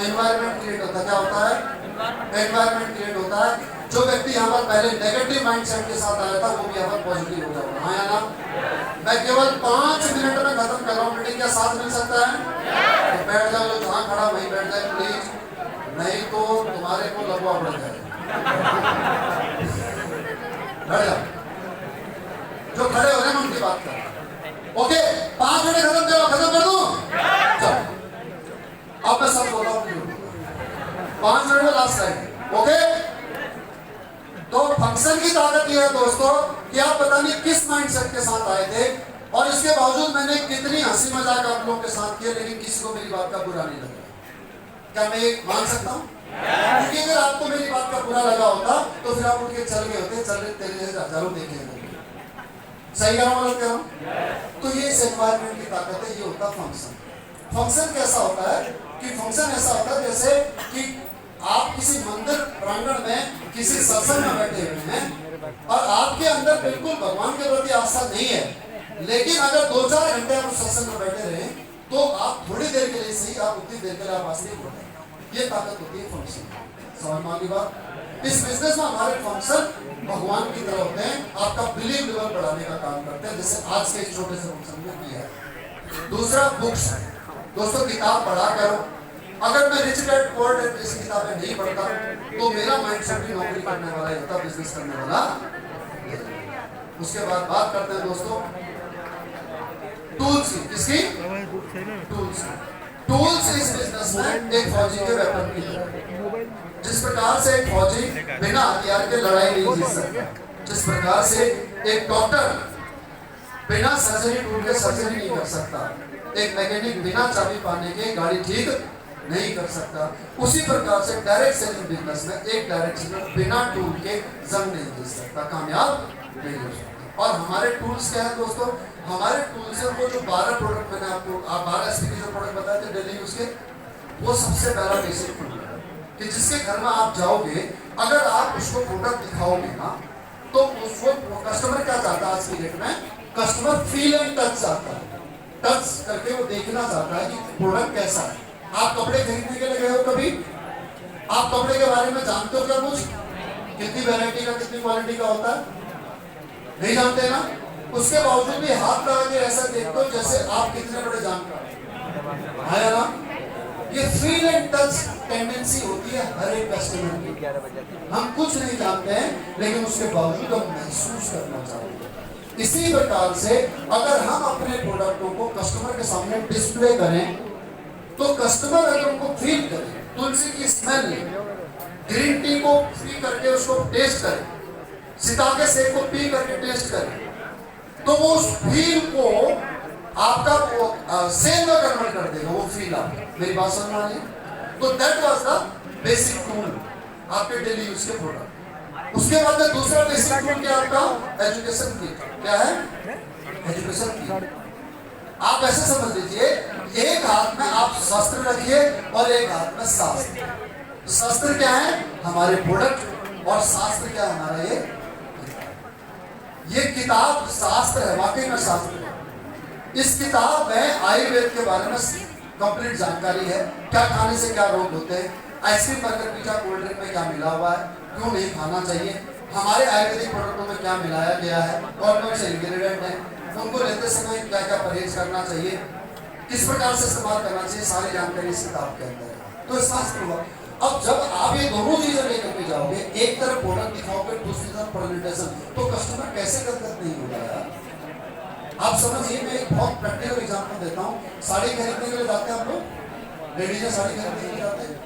Environment create होता है। क्या होता है? एनवायरनमेंट क्रिएट होता है। जो व्यक्ति यहाँ पर पहले नेगेटिव माइंडसेट के साथ आया था वो भी यहाँ पर पॉजिटिव हो जाएगा। हाँ या ना? मैं केवल 5 मिनट में खत्म कर रहा हूँ मीटिंग। क्या साथ मिल सकता है? तो बैठ जाओ, जहाँ खड़ा वहीं बैठ जाए प्लीज, नहीं तो तुम्हारे को लगवा पड़ जाए। बैठ जाओ, जो खड़े हो रहे हैं उनकी बात कर। ओके, 5 मिनट खत्म करो, खत्म कर दो। चलो अब मैं सब बोल रहा हूँ, 5 मिनट में लास्ट टाइम। ओके, तो फंक्शन की ताकत यह है दोस्तों कि आप पता नहीं किस माइंडसेट के साथ आए थे और इसके बावजूद मैंने कितनी हंसी मजाक आप लोगों के साथ किया, लेकिन किसी को मेरी बात का बुरा नहीं लगा। क्या मैं ये मान सकता हूँ? क्योंकि अगर आपको मेरी बात का बुरा लगा होता तो फिर आप उठ के चल गए होते, चल रहे तेरे जैसे हजारों देखे हैं। सही कह रहा हूँ, गलत कह रहा हूँ? तो ये इस एनवायरनमेंट की ताकत है। ये होता फंक्शन। फंक्शन कैसा होता है कि फंक्शन ऐसा होता है जैसे कि आप किसी मंदिर प्रांगण में किसी सत्संग में बैठे हुए हैं और आपके अंदर बिल्कुल भगवान के प्रति आस्था नहीं है, लेकिन अगर 2-4 घंटे आप उस सत्संग में बैठे रहे तो आप थोड़ी देर के लिए सही, आप उतनी देर के लिए आप आस्था हो जाए। ये ताकत होती है फंक्शन। समझ में आ गई बात? इस बिजनेस में हमारे फंक्शन भगवान की तरह होते हैं, आपका बिलीव लेवल बढ़ाने का काम करते हैं, जैसे आज के इस छोटे से फंक्शन में किया है। दूसरा बुक्स। दोस्तों किताब पढ़ा करो। अगर मैं रिच डैड पुअर डैड जैसी किताबें नहीं पढ़ता तो मेरा माइंडसेट भी नौकरी करने वाला ही होता, बिजनेस करने वाला। उसके बाद बात करते हैं दोस्तों टूल्स की। किसकी? टूल्स। टूल्स इस बिजनेस में एक फौजी के वेपन की तरह। जिस प्रकार से एक फौजी बिना हथियार के लड़ाई नहीं जीत सकता, जिस प्रकार से एक डॉक्टर बिना सर्जरी टूल के सर्जरी नहीं कर सकता, एक मैकेनिक बिना चाबी पाने के गाड़ी ठीक नहीं कर सकता, उसी प्रकार से डायरेक्ट सेलिंग बिजनेस में एक डायरेक्ट सेलर बिना टूल के जंग नहीं जीत सकता, कामयाब नहीं हो सकता। और हमारे टूल्स क्या है दोस्तों? हमारे टूल्स है वो जो 12 प्रोडक्ट मैंने आपको 12 एसपी के जो प्रोडक्ट बताए थे डेली यूज के, वो सबसे पहला बेसिक टूल है कि जिसके घर में आप जाओगे, अगर आप उसको प्रोडक्ट दिखाओगे ना तो उसको कस्टमर क्या चाहता है आज की डेट में? कस्टमर फील एंड टच चाहता है। टच करके वो देखना चाहता है कि प्रोडक्ट कैसा है। आप कपड़े खरीदने के लिए गए हो कभी? आप कपड़े के बारे में जानते हो क्या कुछ? कितनी वैरायटी का, कितनी क्वालिटी का होता है? नहीं जानते ना? उसके बावजूद भी हाथ लगा के ऐसा देखते हो जैसे आप कितने बड़े जानकार है ना? ये फील एंड टच टेंडेंसी होती है हर एक कस्टमर की। हम कुछ नहीं जानते हैं लेकिन उसके बावजूद हम महसूस करना चाहते हैं। इसी प्रकार से अगर हम अपने प्रोडक्टों को कस्टमर के सामने डिस्प्ले करें तो कस्टमर अगर उनको फील करे, तुलसी की स्मेल ले, ग्रीन टी को पी करके उसको टेस्ट करे, सिताके सेब को पी करके टेस्ट करे, तो वो उस फील को आपका वो सेल में कन्वर्ट कर देगा। वो फील आप मेरी बात समझ आ रही है? तो that was the basic tool आपके डेली यूज के प्रोडक्ट। उसके बाद में दूसरा बेसिक टूल क्या आपका? एजुकेशन की। क्या है? एजुकेशन की। आप ऐसे समझ लीजिए, एक हाथ में आप शस्त्र रखिए और एक हाथ में शास्त्र। शस्त्र क्या है? हमारे प्रोडक्ट, और शास्त्र क्या है? हमारा ये किताब शास्त्र है, वाकई में शास्त्र है। इस किताब में आयुर्वेद के बारे में कंप्लीट जानकारी है। क्या खाने से क्या रोग होते हैं, ice cream, burger, pizza, cold drink में क्या मिला हुआ है, क्यों नहीं खाना चाहिए, हमारे आयुर्वेदिक प्रोडक्टों में क्या मिलाया गया है, कौन से इंग्रेडिएंट हैं, उनको लेते समय क्या क्या परहेज करना चाहिए, किस प्रकार से इस्तेमाल करना चाहिए, सारी जानकारी इस किताब के अंदर है। तो शास्त्र हुआ। अब जब आप ये दोनों चीजें लेकर के जाओगे, एक तरफ प्रोडक्ट दिखाओगे, दूसरी तरफ प्रेजेंटेशन, तो कस्टमर कैसे गदगद नहीं होगा यार? आप समझिए, मैं एक बहुत प्रैक्टिकल एग्जांपल देता हूँ। साड़ी खरीदने के लिए जाते हैं हम लोग, लेडीज साड़ी खरीदने के लिए जाते हैं,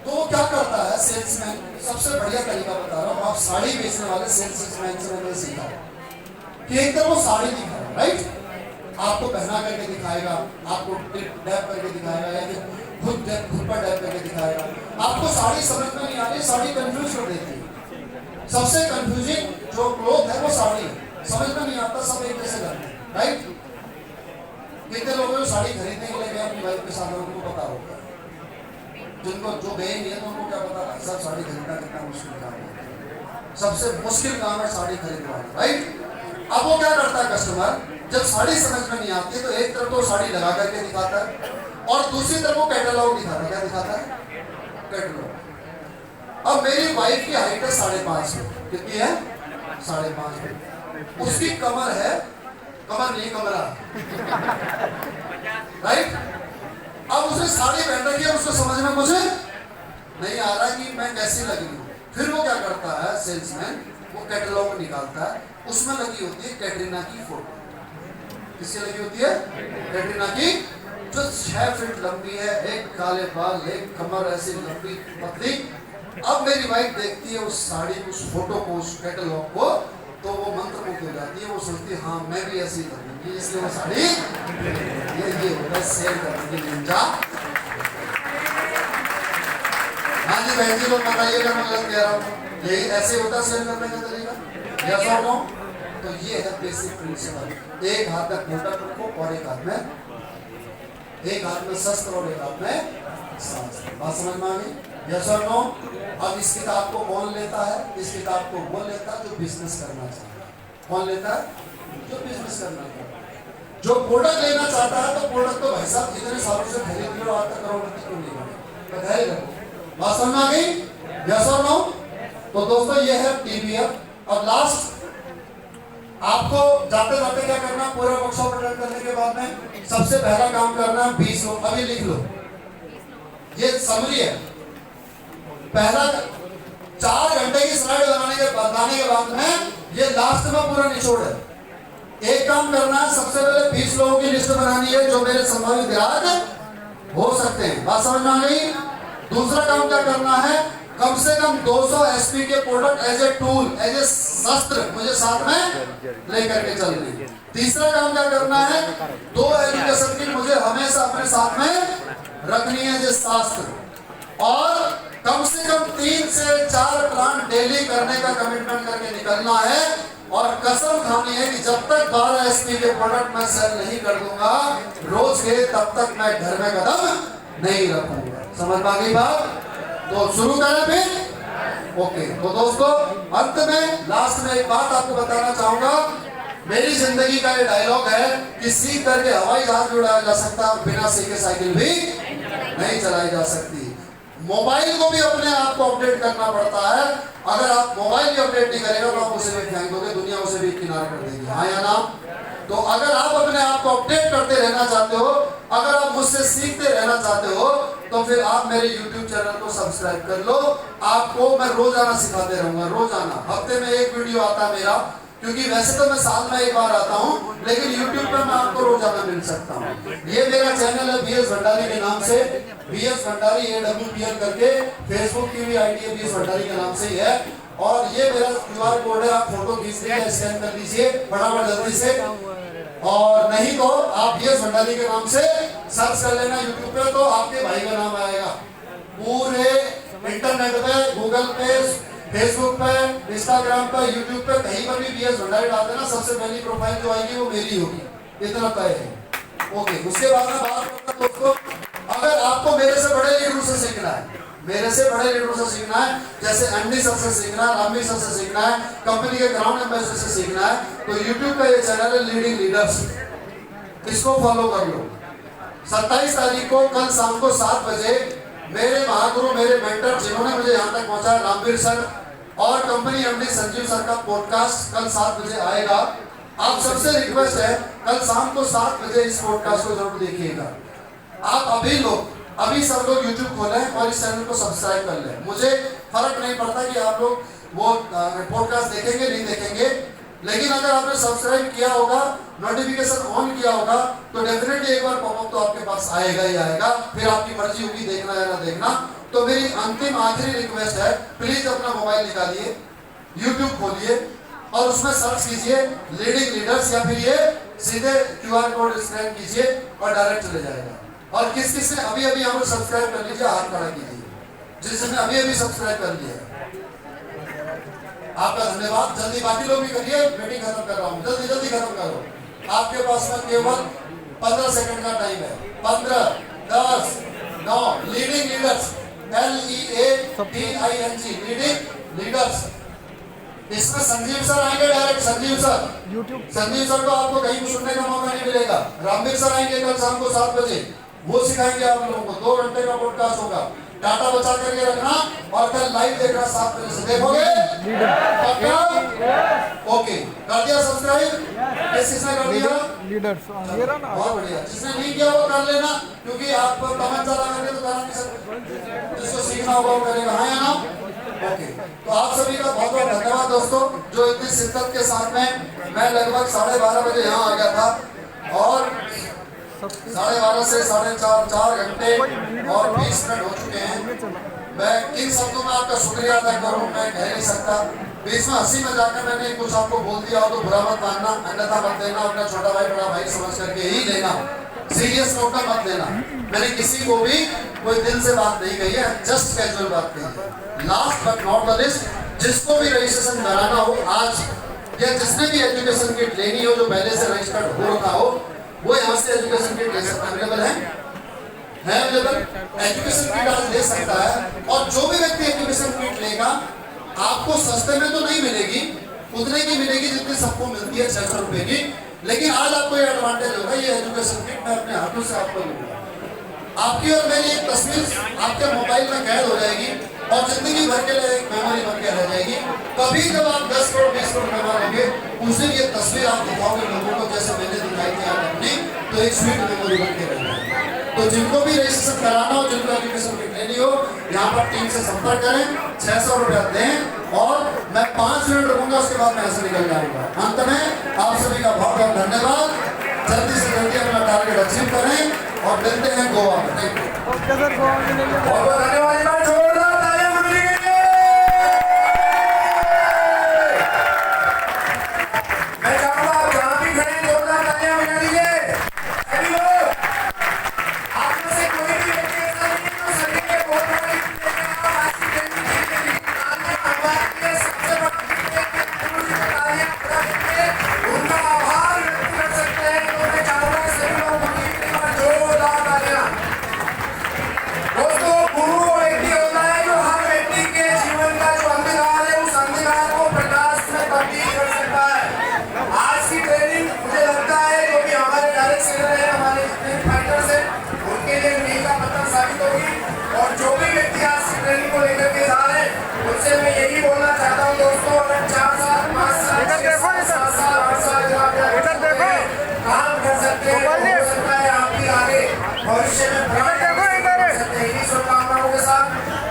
तो वो क्या करता है सेल्समैन? सबसे बढ़िया तरीका बता रहा हूँ, आप साड़ी बेचने वाले सेल्समैन से मैंने सीखा कि एक तरफ वो साड़ी दिखा रहा है, राइट? आपको पहना करके दिखाएगा, आपको डैप करके दिखाएगा, या फिर खुद पर डैप करके दिखाएगा। आपको साड़ी समझ में नहीं आ रही, साड़ी कंफ्यूज कर देती है। सबसे कंफ्यूजिंग जो क्लोथ है वो साड़ी है, समझ में नहीं आता, सब एक जैसे करते हैं, राइट? कितने लोगों को साड़ी खरीदने के लिए गए अपनी वाइफ के साथ, उनको पता होगा। जिनको जो गए नहीं है तो उनको क्या पता है सब साड़ी खरीदना कितना मुश्किल काम है। सबसे मुश्किल काम है साड़ी खरीदना, राइट? अब वो क्या करता है कस्टमर, जब साड़ी समझ में नहीं आती तो एक तरफ तो साड़ी लगा करके दिखाता है, और दूसरी तरफ वो कैटलॉग दिखाता है। क्या दिखाता है? कैटलॉग। अब मेरी वाइफ की हाइट है 5.5 फीट। कितनी है? 5.5 फीट। उसकी कमर है, कमर नहीं कमरा, राइट? अब उसने साड़ी पहन रखी है, उसको समझ में कुछ नहीं आ रहा कि मैं कैसी लगी हूँ। फिर वो क्या करता है सेल्समैन, वो कैटलॉग निकालता है, उसमें लगी होती है कैटरीना की फोटो। किसकी लगी होती है? कैटरीना की, जो 6 फीट लंबी है, एक काले बाल, एक कमर ऐसी लंबी पतली। अब मेरी वाइफ देखती है उस साड़ी, उस फोटो को, उस कैटलॉग को, तो वो मंत्रमुग्ध हो जाती है। वो सोचती है हाँ मैं भी ऐसी लगूंगी, इसलिए वो साड़ी ये होता है सेल करने की निंजा। हाँ जी बहन जी, लोग बताइएगा मैं गलत कह रहा हूँ। यही ऐसे होता है सेल करने का तरीका, यस और नो? तो ये है बेसिक प्रिंसिपल। एक हाथ में प्रोडक्ट रखो और एक हाथ में शस्त्र और एक हाथ में शास्त्र। बात समझ में आ गई? यस और नो? अब इस किताब को कौन लेता है? इस किताब को वो लेता है जो बिजनेस करना चाहता है। कौन लेता है? जो बिजनेस करना चाहता है। जो प्रोडक्ट लेना चाहता है तो प्रोडक्ट तो भाई साहब इतने सालों से खरीद लो, आज तक करोड़पति को नहीं बने, बधाई रखो। बात समझ में आ गई? यस और नो? तो दोस्तों ये है टीवीएफ। अब लास्ट आपको जाते जाते क्या करना, पूरा वर्कशॉप अटेंड करने के बाद में सबसे पहला काम करना 20 लोग, अभी लिख लो, ये समरी है। पहला 4 घंटे की स्लाइड बनाने के बाद में ये लास्ट में पूरा निचोड़ है। एक काम करना है, सबसे पहले 20 लोगों की लिस्ट बनानी है जो मेरे संभावित ग्राहक हो सकते हैं। बात समझ में आ गई? दूसरा काम क्या करना है, कम से कम 200 एसपी के product as a tool, as a शस्त्र मुझे साथ में लेकर के चलनी है। तीसरा काम क्या करना है, 2 एजुकेशन की मुझे हमेशा अपने साथ में रखनी है, जो शास्त्र। और कम से कम 3 से 4 प्लान डेली करने का कमिटमेंट करके निकलना है। और कसम खानी है कि जब तक 12 एसपी के प्रोडक्ट मैं सेल नहीं कर दूंगा रोज के, तब तक मैं घर में कदम नहीं रखूंगा। समझ में आ गई बात? तो शुरू करें फिर? ओके। तो दोस्तों अंत में लास्ट में एक बात आपको बताना चाहूंगा। मेरी जिंदगी का ये डायलॉग है कि सीख करके हवाई जहाज भी उड़ाया जा सकता है, बिना सीखे साइकिल भी नहीं चलाई जा सकती। मोबाइल को भी अपने आप को अपडेट करना पड़ता है। अगर आप मोबाइल भी अपडेट नहीं करेगा तो आप उसे भी फेंक दोगे, दुनिया उसे भी किनारे कर देगी। हाँ या ना? तो अगर आप अपने आप को अपडेट करते रहना चाहते हो, अगर आप मुझसे सीखते रहना चाहते हो, तो फिर आप मेरे YouTube चैनल को सब्सक्राइब कर लो। आपको मैं रोजाना सिखाते रहूंगा, रोजाना। हफ्ते में एक वीडियो आता है मेरा, क्योंकि वैसे तो मैं साल में एक बार आता हूँ, लेकिन YouTube पर मैं आपको रोजाना मिल सकता हूँ। ये मेरा चैनल है BS भंडारी के नाम से, BS भंडारी AWPL करके। फेसबुक की भी आईडी है BS भंडारी के नाम से ही है। और ये मेरा QR कोड है, आप फोटो खींच लीजिए, स्कैन कर लीजिए फटाफट जल्दी से। और नहीं तो आप BS भंडारी के नाम से सर्च कर लेना YouTube पे, तो आपके भाई का नाम आएगा। पूरे इंटरनेट पे, गूगल पे, फेसबुक पे, इंस्टाग्राम पे, यूट्यूब पे, कहीं पर भी BS भंडारी डाल देना, सबसे पहली प्रोफाइल जो आएगी वो मेरी होगी। इतना तय है। ओके। उसके बाद में बात करता हूं दोस्तों, अगर आपको मेरे से बड़े लीडरों से सीखना है, मेरे से बड़े लीडरों से सीखना है, जैसे एमडी सर से सीखना है, रामवी सर से सीखना है, कंपनी के ग्राउंड एम्बेसडर से सीखना है, तो यूट्यूब का ये चैनल है लीडिंग लीडर्स, इसको फॉलो कर लो। 27 तारीख को कल शाम को 7 बजे मेरे महागुरु, मेरे मेंटर, जिन्होंने मुझे यहाँ तक पहुंचाया, रामवीर सर और कंपनी एमडी संजीव सर का पॉडकास्ट कल 7 बजे आएगा। आप सबसे रिक्वेस्ट है, कल शाम को 7 बजे इस पॉडकास्ट को जरूर देखिएगा। आप अभी सब लोग YouTube खोलें और इस चैनल को सब्सक्राइब कर लें। मुझे फर्क नहीं पड़ता कि आप लोग वो पॉडकास्ट देखेंगे नहीं देखेंगे, लेकिन अगर आपने सब्सक्राइब किया होगा, नोटिफिकेशन ऑन किया होगा, तो डेफिनेटली एक बार पॉपअप तो आपके पास आएगा ही आएगा। फिर आपकी मर्जी होगी देखना या ना देखना। तो मेरी अंतिम आखिरी रिक्वेस्ट है, प्लीज अपना मोबाइल निकालिए, YouTube खोलिए और उसमें सर्च कीजिए लीडिंग लीडर्स, या फिर ये सीधे QR कोड स्कैन कीजिए और डायरेक्ट चले जाएगा। और किस किस ने अभी अभी यहाँ पर सब्सक्राइब कर लीजिए, हाथ खड़ा कीजिए जिसने अभी अभी सब्सक्राइब कर लिया। आपका धन्यवाद। जल्दी बाकी लोग भी करिए, मीटिंग खत्म कर रहा हूँ, जल्दी जल्दी खत्म करो। आपके पास में केवल 15 सेकंड का टाइम है। 15, 10, 9। Leading leaders, LEADING, leading leaders. इसमें संजीव सर आएंगे, direct Sanjeev sir. Sanjeev sir को आपको कहीं सुनने का मौका नहीं मिलेगा। रामवीर सर आएंगे कल शाम को 7 बजे। वो सिखाएंगे आप लोगों को। 2 घंटे का पॉडकास्ट होगा, डाटा बचा करके रखना और कल लाइव देखना 7 बजे से। देखोगे पक्का? ओके, कर दिया सब्सक्राइब? किसने कर दिया? लीडर्स ये रहा ना। बहुत बढ़िया। जिसने नहीं किया वो कर लेना, क्योंकि आप कमेंट चला करके तो करा नहीं सकते। जिसको सीखना होगा वो करेगा, हाँ या ना? ओके, तो आप सभी का बहुत बहुत धन्यवाद दोस्तों, जो इतनी शिद्दत के साथ में। मैं लगभग 12:30 बजे यहाँ आ गया था और 12:30 से 4:30 4 घंटे और 20 मिनट हो चुके हैं। मैं किन शब्दों में आपका शुक्रिया अदा करूं मैं कह नहीं सकता। बीच में हंसी में जाकर मैंने कुछ आपको बोल दिया हो तो बुरा मत मानना, अन्यथा मत देना, अपना छोटा भाई बड़ा भाई समझ करके ही लेना, सीरियस नोट में मत लेना। मैंने किसी को भी कोई दिल से बात नहीं कही है, जस्ट कैजुअल बात कही है। Last but not the list, जिसको भी रजिस्ट्रेशन कराना हो आज, या जिसने भी एजुकेशन किट लेनी हो जो पहले से रजिस्टर्ड हो रखा हो, वो यहाँ से एजुकेशन किट ले सकता है। अवेलेबल है अवेलेबल। एजुकेशन किट आज ले सकता है। और जो भी व्यक्ति एजुकेशन किट लेगा, आपको सस्ते में तो नहीं मिलेगी, उतने की मिलेगी जितनी सबको मिलती है, 600 रुपए की। लेकिन आज आपको ये एडवांटेज होगा, ये एजुकेशन किट मैं अपने हाथों से आपको दूंगा। आपकी और मेरी एक तस्वीर आपके मोबाइल में कैद हो जाएगी और जिंदगी भर के लिए एक मेमोरी बन के रह जाएगी। कभी जब आप 10 करोड़ 20 करोड़ कमा लेंगे, उस दिन ये तस्वीर आप दिखाओगे लोगों को, जैसे मैंने दिखाई थी आप अपनी, तो एक स्वीट मेमोरी बन के रह जाएगी। तो जिनको भी रजिस्ट्रेशन कराना हो, जिनको एजुकेशन किट लेनी हो, यहाँ पर टीम से संपर्क करें, 600 रुपया दें और मैं 5 मिनट रुकूंगा, उसके बाद मैं ऐसे निकल जाऊंगा। अंत में आप सभी का बहुत बहुत धन्यवाद। जल्दी से जल्दी अपना टारगेट अचीव करें और मिलते हैं गोवा में। Thank you. Okay sir, Goa में मिलेंगे। बहुत बहुत धन्यवाद। जोरदार तालियां बजाने के लिए। मैं चाहूंगा आप जहां भी खड़े हैं जोरदार तालियां बजा दीजिए सभी लोग। आप में से कोई भी व्यक्ति ऐसा नहीं है जो सभी के बहुत बड़ी आज की ट्रेनिंग के लिए सबसे बड़ा उनका आभार व्यक्त कर सकते हैं। तो मैं चाहूंगा सभी लोग जोरदार तालियां। दोस्तों, गुरु वो व्यक्ति होता है जो हर व्यक्ति के जीवन का जो अंधकार है, उस अंधकार को प्रकाश में तब्दील कर सकता है। आज की ट्रेनिंग मुझे लगता है जो भी हमारे डायरेक्ट सेलर है, हमारे जितने फाइटर्स हैं, उनके लिए मील का पत्थर साबित होगी। और जो भी व्यक्ति आज की ट्रेनिंग को लेकर के जा रहे हैं, उनसे मैं यही बोलना चाहता हूँ दोस्तों, अगर 4 साल 5 साल 6 साल 7 साल 8 साल जो आप काम कर सकते हैं, हो सकता है आप भी आगे भविष्य में शुभकामनाओं के साथ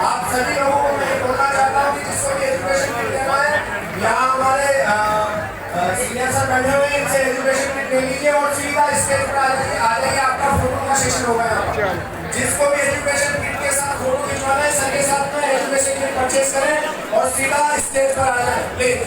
आप सभी लोगों को मैं बोलना चाहता हूँ कि जिसको भी एजुकेशन किट लेना है, यहाँ हमारे सीनियर सर बैठे हुए हैं, इनसे एजुकेशन किट ले लीजिए और सीधा स्टेज पर आ जाइए। आपका फोटो का सेशन होगा यहाँ पर। जिसको भी एजुकेशन किट के साथ फोटो खिंचवाना है, सर के साथ में एजुकेशन किट परचेज करें और सीधा स्टेज पर आ जाए प्लीज।